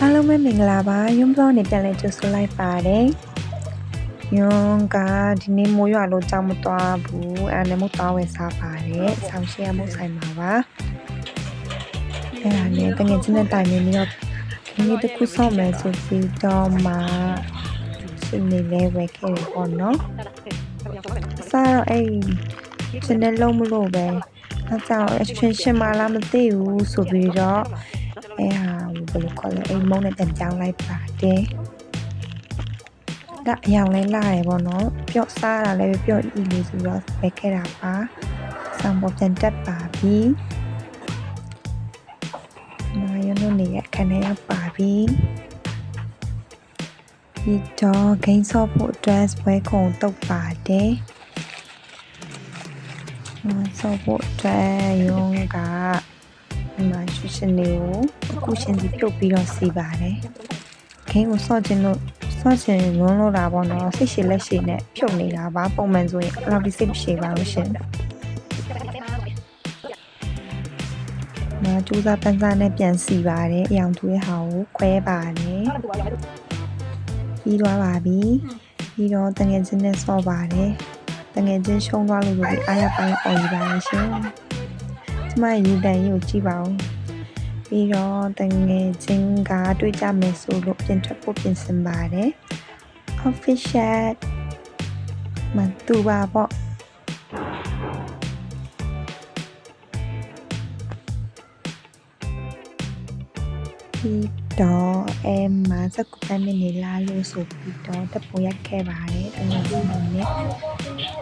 အားလုံးပဲမင်္ဂလာပါယွန်းဘလော့နဲ့ပြန်လည်ကြိုဆိုလိုက်ပါတယ်ယွန်းကဒီနေ့မိုးရွာလို့ကြောက်မသွားဘူးအဲ့ဒါနဲ့မို့သွားဝယ်စားပါတယ်ဆောင်းရှေ့ရမို့ဆိုင်မှာပါအဲ့ဒါနဲ့တကယ်ချင်းတဲ့တိုင်နေတော့ဒီတစ်ခုဆော့မယ်ဆိုပြီးတော့မှရှင်နေလဲဝယ်ခဲ့တယ်ပေါ့နော်စားတော့အဲ့ချင်တဲ့လုံးမလို့ပဲအဲကြောင့် extension မလားမသိဘူးဆိုပြီးတော့အဲဟာဘယ်လိုခေါ်လဲအိမ်မုန်းနဲ့တန်ကြောင်းလိုက်ပါတယ်ဒါအယောင်လဲလာရယ်ပေါ့နော်ပျော့စားတာလည်းပျော့ဤလေးဆိုတော့ပဲခဲ့တာပါဆောင်းပေါ်ပြန်တက်ပါပြီနာယွန်းတို့နေရခဏရောက်ပါပြီဒီတော့ဂိမ်းဆော့ဖို့ dress ပွဲခုံတုတ်ပါတယ်ဆော့ဖို့အတွက်ယွန်းကဒီမှာရှင်နေကိုအခုရှင်စီပြုတ်ပြီးတော့စီပါတယ်ခင်းကိုဆော့ခြင်းလို့ဆော့ခြင်းလွန်းလို့တာပေါ့နော်စိတ်ရှည်လက်ရှည်နဲ့ဖြုတ်နေတာပါပုံမှန်ဆိုရင်အဲ့လိုစိတ်ရှည်ပါလို့ရှင်ကျူးစားပန်းစားနဲ့ပြန်စီပါတယ်အယောင်ထူးရဲ့ဟာကိုခွဲပါတယ်ပြီးသွားပါပြီပြီးတော့တငယ်ချင်းနဲ့ဆော့ပါတယ်တငယ်ချင်းရှုံးသွားလို့ဆိုပြီးအားရပိုင်းအော်ယူပါရရှင်ကျမယူတန်ကြီးကိုကြည့်ပါဦးပြီးတော့တငယ်ချင်းကတွေ့ကြမယ်ဆိုလို့ပြင်ထွက်ဖို့ပြင်ဆင်ပါတယ် official မတူပါပေါ့ပြီးတော့မှာစကူပန်းနေလာလို့ဆိုပြီးတော့တပုံရိုက်ခဲ့ပါတယ်တငယ်ချင်းနဲ့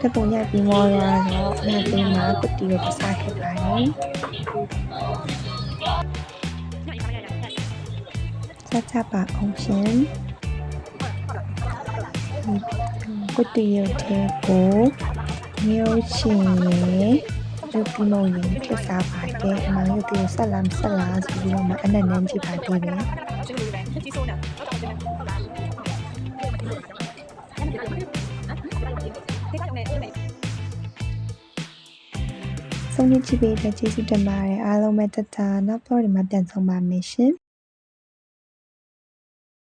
တပုံရိုက်ပြီးမောရတော့အဲ့ဒီမှာပတီကိုပစားခဲ့ပါတယ်ဆက်ချပါအောင်ရှင်ပတီရဲ့ထဲကိုမျိုးချင်းရဲ့ရုပ်ပြီးမုံရင်ထည့်စားပါတယ်အမေရုပ်ပြီးဆက်လာဆိုပြီးတော့မှအနက်နန်းကြည့်ပါသေးတယ်ဆုံးဖြတ်ကြည့်ပေးတဲ့ကျေးဇူးတင်ပါတယ်အားလုံးပဲတတနောက်တော့ဒီမှာပြန်ဆောင်ပါမယ်ရှင်